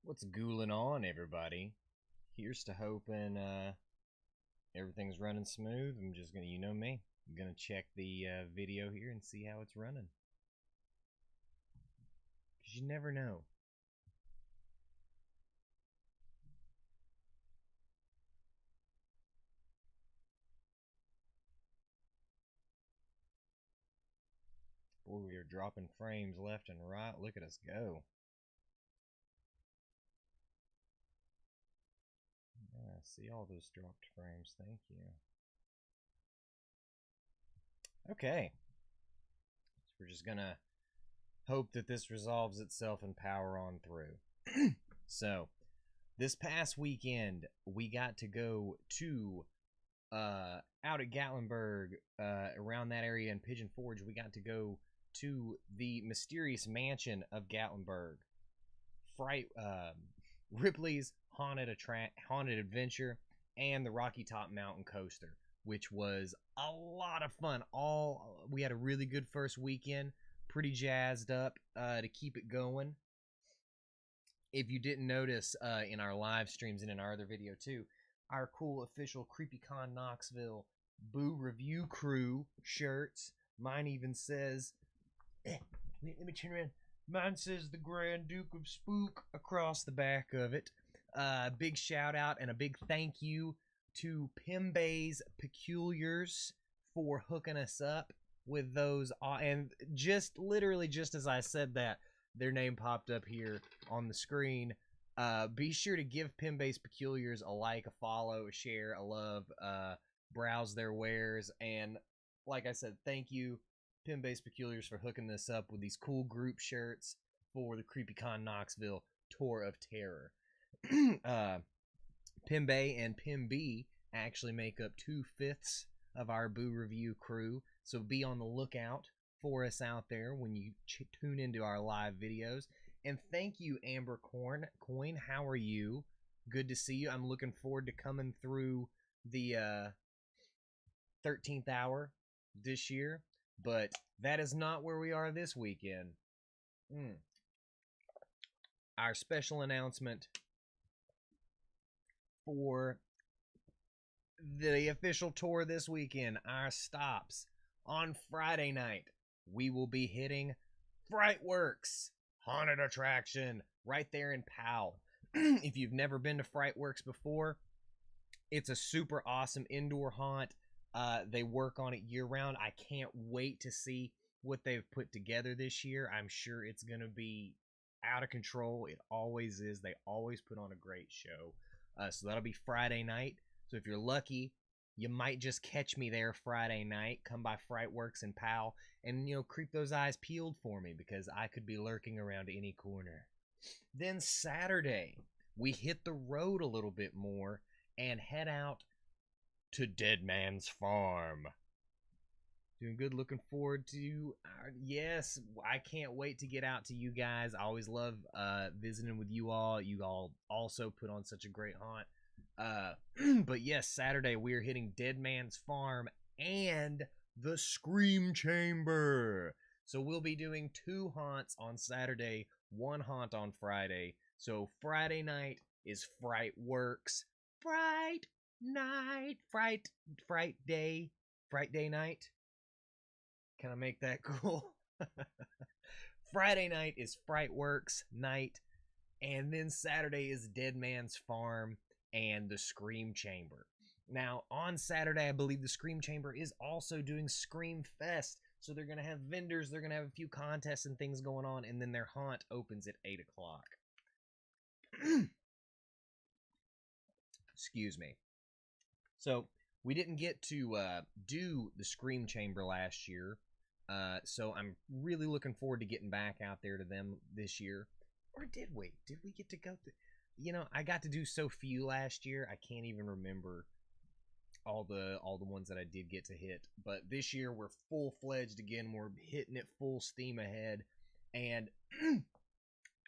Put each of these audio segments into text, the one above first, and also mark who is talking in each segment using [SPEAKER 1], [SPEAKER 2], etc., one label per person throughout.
[SPEAKER 1] What's gooling on, everybody? Here's to hoping everything's running smooth. I'm just gonna, you know me, I'm gonna check the video here and see how it's running. Because you never know. Boy, we are dropping frames left and right. Look at us go. Yeah, see all those dropped frames. Thank you. Okay. So we're just gonna hope that this resolves itself and power on through. So, this past weekend, we got to go to out at Gatlinburg, around that area in Pigeon Forge. We got to go to the mysterious mansion of Gatlinburg, Fright, Ripley's haunted adventure, and the Rocky Top Mountain Coaster, which was a lot of fun. We had a really good first weekend, pretty jazzed up to keep it going. If you didn't notice in our live streams and in our other video too, our cool official Creepycon Knoxville Boo Review Crew shirts. Mine even says, let me turn around. Mine says the Grand Duke of Spook across the back of it. Big shout out and a big thank you to Pimbay's Peculiars for hooking us up with those. And just literally, just as I said that, their name popped up here on the screen. Be sure to give Pimbay's Peculiars a like, a follow, a share, a love, browse their wares, and like I said, thank you, Pimbay's Peculiars, for hooking this up with these cool group shirts for the Creepycon Knoxville Tour of Terror. Pimbay and Pimby actually make up 2/5 of our Boo Review crew, so be on the lookout for us out there when you tune into our live videos. And thank you, Amber Coin. How are you? Good to see you. I'm looking forward to coming through the 13th hour this year, but that is not where we are this weekend. Our special announcement for the official tour this weekend, our stops. On Friday night, we will be hitting Frightworks haunted attraction right there in Powell. If you've never been to Frightworks before, it's a super awesome indoor haunt. They work on it year round. I can't wait to see what they've put together this year. I'm sure it's going to be out of control. It always is. They always put on a great show. So that'll be Friday night. So if you're lucky, you might just catch me there Friday night. Come by Frightworks in Powell and, creep those eyes peeled for me, because I could be lurking around any corner. Then Saturday, we hit the road a little bit more and head out to Dead Man's Farm. Doing good. Looking forward to yes, I can't wait to get out to you guys. I always love visiting with you all. You all also put on such a great haunt. But yes, Saturday we are hitting Dead Man's Farm and the Scream Chamber. So we'll be doing 2 haunts on Saturday, 1 haunt on Friday. So Friday night is Frightworks. Fright day night. Can I make that cool? Friday night is Frightworks night, and then Saturday is Dead Man's Farm and the Scream Chamber. Now, on Saturday, I believe the Scream Chamber is also doing Scream Fest, so they're going to have vendors, they're going to have a few contests and things going on, and then their haunt opens at 8 o'clock. Excuse me. So, we didn't get to do the Scream Chamber last year, so I'm really looking forward to getting back out there to them this year. Or did we? Did we get to go? I got to do so few last year. I can't even remember all the ones that I did get to hit. But this year we're full-fledged again. We're hitting it full steam ahead, and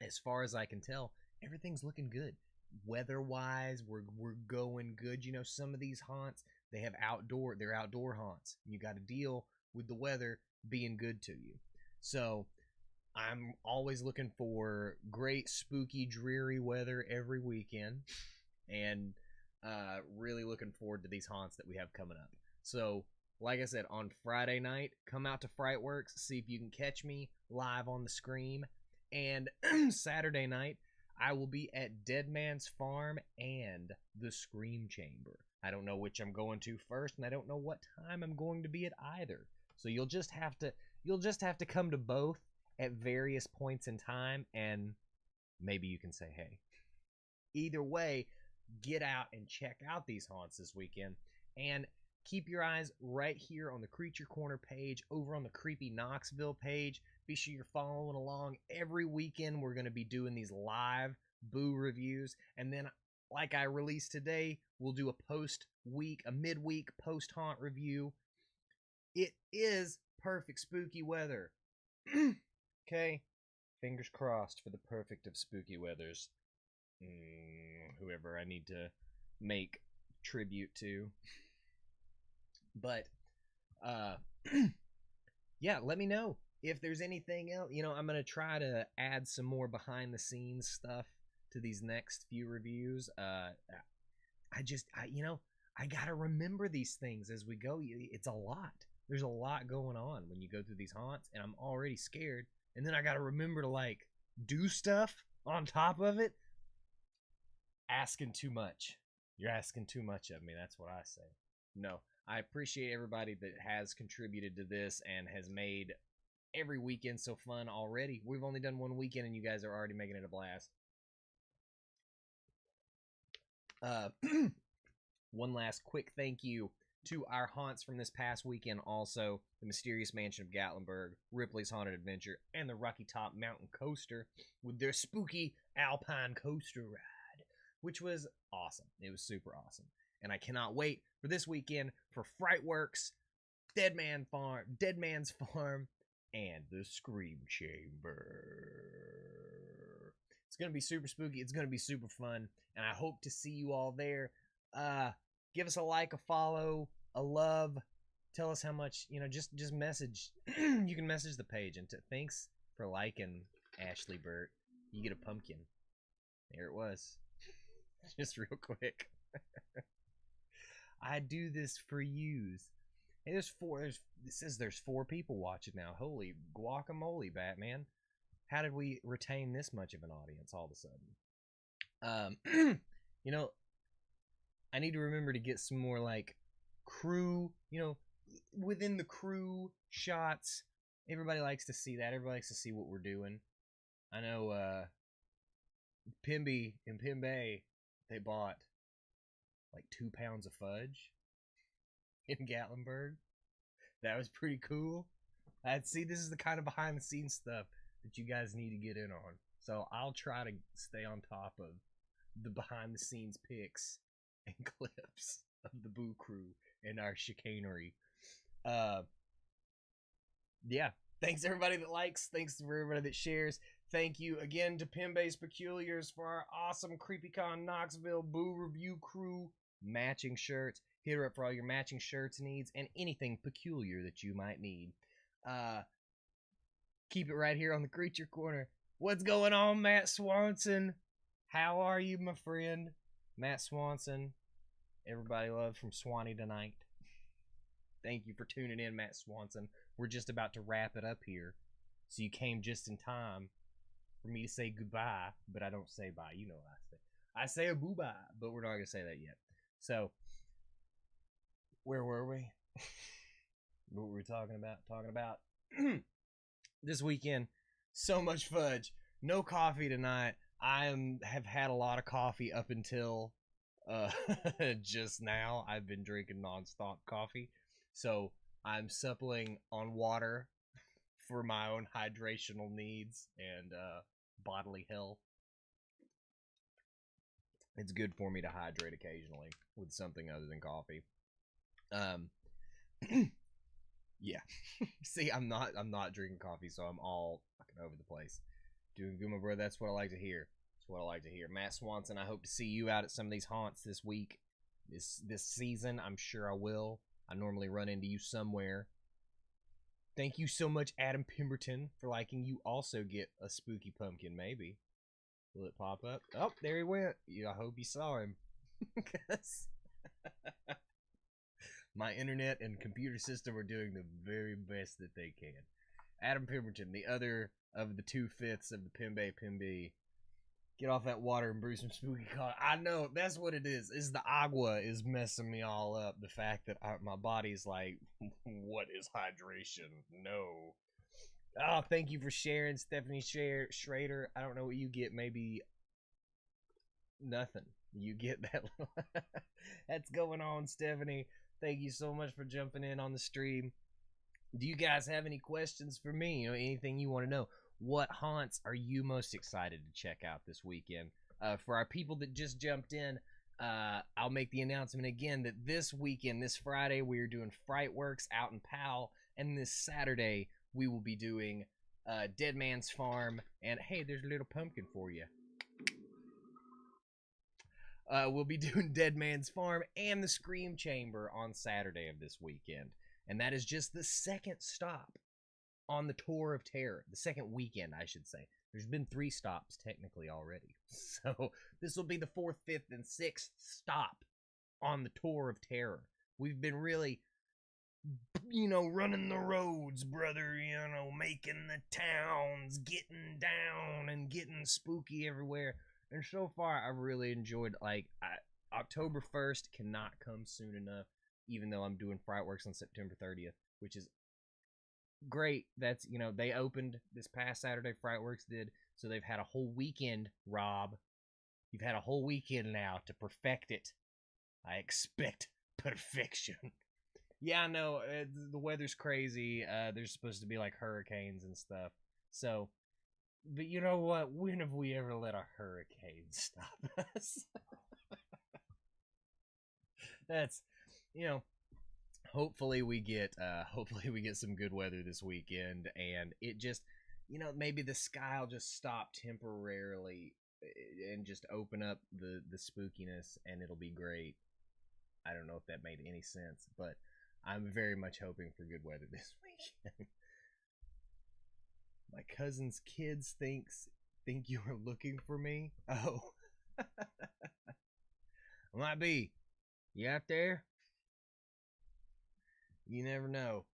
[SPEAKER 1] as far as I can tell, everything's looking good. Weather-wise, we're going good. Some of these haunts, they're outdoor haunts. You got to deal with the weather being good to you. So I'm always looking for great, spooky, dreary weather every weekend, and really looking forward to these haunts that we have coming up. So, like I said, on Friday night, come out to Frightworks, see if you can catch me live on the Scream. And Saturday night, I will be at Dead Man's Farm and the Scream Chamber. I don't know which I'm going to first, and I don't know what time I'm going to be at either. So you'll just have to come to both at various points in time, and maybe you can say hey. Either way, get out and check out these haunts this weekend, and keep your eyes right here on the Creature Corner page, over on the Creepy Knoxville page. Be sure you're following along. Every weekend we're going to be doing these live Boo reviews, and then like I released today, we'll do a midweek post-haunt review. It is perfect spooky weather. Okay? Fingers crossed for the perfect of spooky weathers. Whoever I need to make tribute to. But, yeah, let me know if there's anything else. I'm going to try to add some more behind-the-scenes stuff to these next few reviews. I got to remember these things as we go. It's a lot. There's a lot going on when you go through these haunts, and I'm already scared. And then I got to remember to, do stuff on top of it. Asking too much. You're asking too much of me. That's what I say. No, I appreciate everybody that has contributed to this and has made every weekend so fun already. We've only done one weekend, and you guys are already making it a blast. One last quick thank you to our haunts from this past weekend also: the Mysterious Mansion of Gatlinburg, Ripley's Haunted Adventure, and the Rocky Top Mountain Coaster with their spooky Alpine Coaster ride, which was awesome. It was super awesome. And I cannot wait for this weekend for Frightworks, Dead Man's Farm, and the Scream Chamber. It's going to be super spooky. It's going to be super fun. And I hope to see you all there. Give us a like, a follow, a love. Tell us how much, just message. You can message the page. And thanks for liking, Ashley Burt. You get a pumpkin. There it was. Just real quick. I do this for yous. Hey, it says there's 4 people watching now. Holy guacamole, Batman. How did we retain this much of an audience all of a sudden? I need to remember to get some more crew, within the crew shots. Everybody likes to see that. Everybody likes to see what we're doing. I know Pimby and Pimbe, they bought 2 pounds of fudge in Gatlinburg. That was pretty cool. See, this is the kind of behind the scenes stuff that you guys need to get in on. So I'll try to stay on top of the behind the scenes pics and clips of the Boo Crew and our chicanery. Yeah. Thanks everybody that likes. Thanks for everybody that shares. Thank you again to Pimbe's Peculiars for our awesome Creepycon Knoxville Boo Review Crew matching shirts. Hit her up for all your matching shirts needs and anything peculiar that you might need. Keep it right here on the Creature Corner. What's going on, Matt Swanson? How are you, my friend? Matt Swanson. Everybody love from Swanee tonight. Thank you for tuning in, Matt Swanson. We're just about to wrap it up here. So you came just in time for me to say goodbye, but I don't say bye. You know what I say. I say a boo-bye, but we're not going to say that yet. So, where were we? What were we talking about? This weekend, so much fudge. No coffee tonight. Have had a lot of coffee up until just now. I've been drinking nonstop coffee. So I'm suppling on water for my own hydrational needs and bodily health. It's good for me to hydrate occasionally with something other than coffee. Yeah. See, I'm not drinking coffee, so I'm all fucking over the place. Doing good, my brother. That's what I like to hear. That's what I like to hear. Matt Swanson, I hope to see you out at some of these haunts this week. This season, I'm sure I will. I normally run into you somewhere. Thank you so much, Adam Pemberton, for liking. You also get a spooky pumpkin, maybe. Will it pop up? Oh, there he went. Yeah, I hope you saw him. My internet and computer system are doing the very best that they can. Adam Pemberton, the other of the 2/5 of the Pimbe. Get off that water and brew some spooky coffee. I know, that's what it is. Is the agua is messing me all up. The fact that my body's like, what is hydration? No. Oh, thank you for sharing, Stephanie Schrader. I don't know what you get. Maybe nothing. You get that. That's going on, Stephanie. Thank you so much for jumping in on the stream. Do you guys have any questions for me? You know, anything you want to know? What haunts are you most excited to check out this weekend? For our people that just jumped in, I'll make the announcement again that this weekend, this Friday, we are doing Frightworks out in Powell, and this Saturday we will be doing Dead Man's Farm. And hey, there's a little pumpkin for you. We'll be doing Dead Man's Farm and the Scream Chamber on Saturday of this weekend. And that is just the second stop on the Tour of Terror. The second weekend, I should say. There's been 3 stops technically already. So this will be the 4th, 5th, and 6th stop on the Tour of Terror. We've been really, running the roads, brother, making the towns, getting down and getting spooky everywhere. And so far, I've really enjoyed, October 1st cannot come soon enough, even though I'm doing Frightworks on September 30th, which is great. That's, they opened this past Saturday, Frightworks did, so they've had a whole weekend, Rob. You've had a whole weekend now to perfect it. I expect perfection. Yeah, I know, the weather's crazy. There's supposed to be, hurricanes and stuff. So, but you know what? When have we ever let a hurricane stop us? That's, hopefully we get some good weather this weekend, and it just, maybe the sky will just stop temporarily and just open up the spookiness, and it'll be great. I don't know if that made any sense, but I'm very much hoping for good weather this weekend. My cousin's kids think you are looking for me. Oh. Might be. You out there? You never know.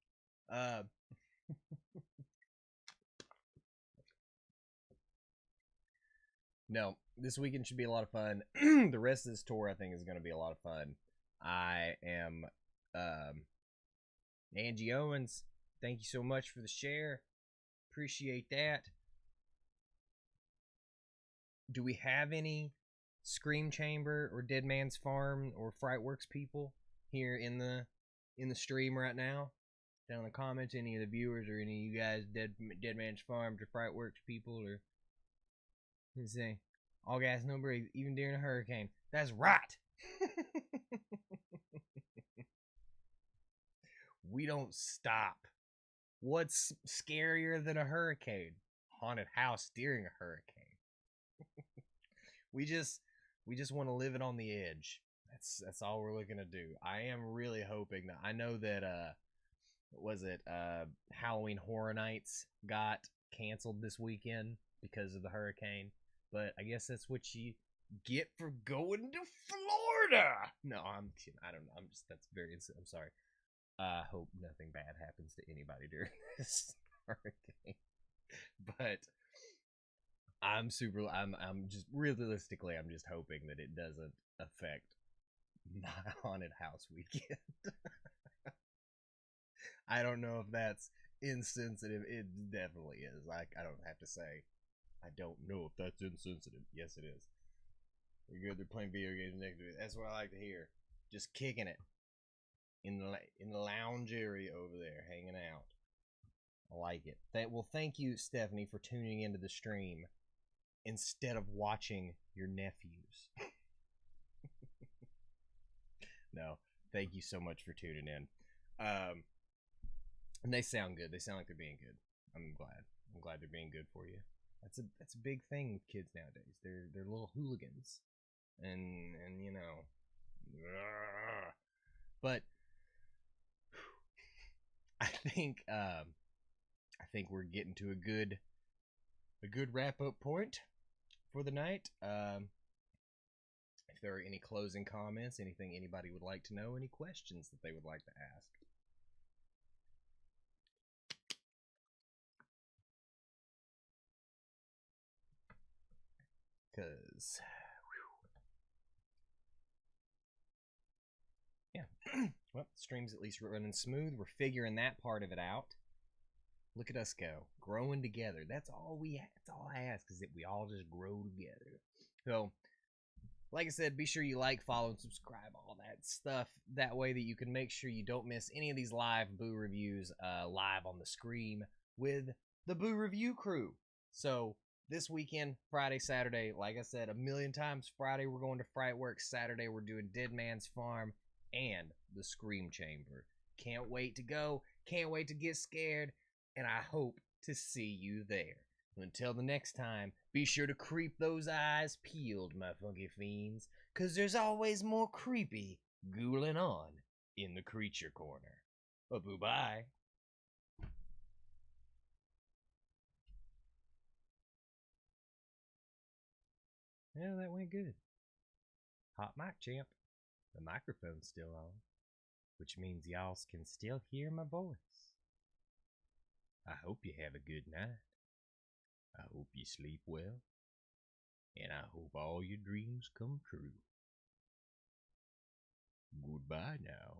[SPEAKER 1] No, this weekend should be a lot of fun. The rest of this tour, I think, is going to be a lot of fun. I am Angie Owens. Thank you so much for the share. Appreciate that. Do we have any Scream Chamber or Dead Man's Farm or Frightworks people here in the stream right now? Down in the comments, any of the viewers or any of you guys, Dead Man's Farm or Frightworks people, or let's see, all gas no breaks, even during a hurricane. That's right. We don't stop. What's scarier than a hurricane? Haunted house during a hurricane. We just want to live it on the edge. That's all we're looking to do. I am really hoping that, I know that Halloween Horror Nights got canceled this weekend because of the hurricane, but I guess that's what you get for going to Florida. No, I'm kidding. I don't know. I'm sorry. I hope nothing bad happens to anybody during this hurricane. But I'm just realistically, I'm just hoping that it doesn't affect my haunted house weekend. I don't know if that's insensitive. It definitely is. I don't have to say, I don't know if that's insensitive. Yes, it is. You're good. They're playing video games next to it. That's what I like to hear. Just kicking it in the lounge area over there, hanging out. I like it. Well, thank you, Stephanie, for tuning into the stream instead of watching your nephews. No, thank you so much for tuning in. And they sound good. They sound like they're being good. I'm glad they're being good for you. That's a big thing with kids nowadays. They're little hooligans, and but I think think we're getting to a good wrap up point for the night. If there are any closing comments, anything anybody would like to know, any questions that they would like to ask. Because, yeah, well, the stream's at least running smooth. We're figuring that part of it out. Look at us go, growing together. That's all I ask, is that we all just grow together. So, like I said, be sure you like, follow, and subscribe, all that stuff. That way that you can make sure you don't miss any of these live Boo reviews live on the screen with the Boo Review crew. So this weekend, Friday, Saturday, like I said a million times, Friday we're going to Frightworks, Saturday we're doing Dead Man's Farm and the Scream Chamber. Can't wait to go, can't wait to get scared, and I hope to see you there. Until the next time, be sure to keep those eyes peeled, my funky fiends, 'cause there's always more creepy ghouling on in the Creature Corner. Boo-bye. Yeah, that went good. Hot mic, champ. The microphone's still on, which means y'all can still hear my voice. I hope you have a good night. I hope you sleep well. And I hope all your dreams come true. Goodbye now.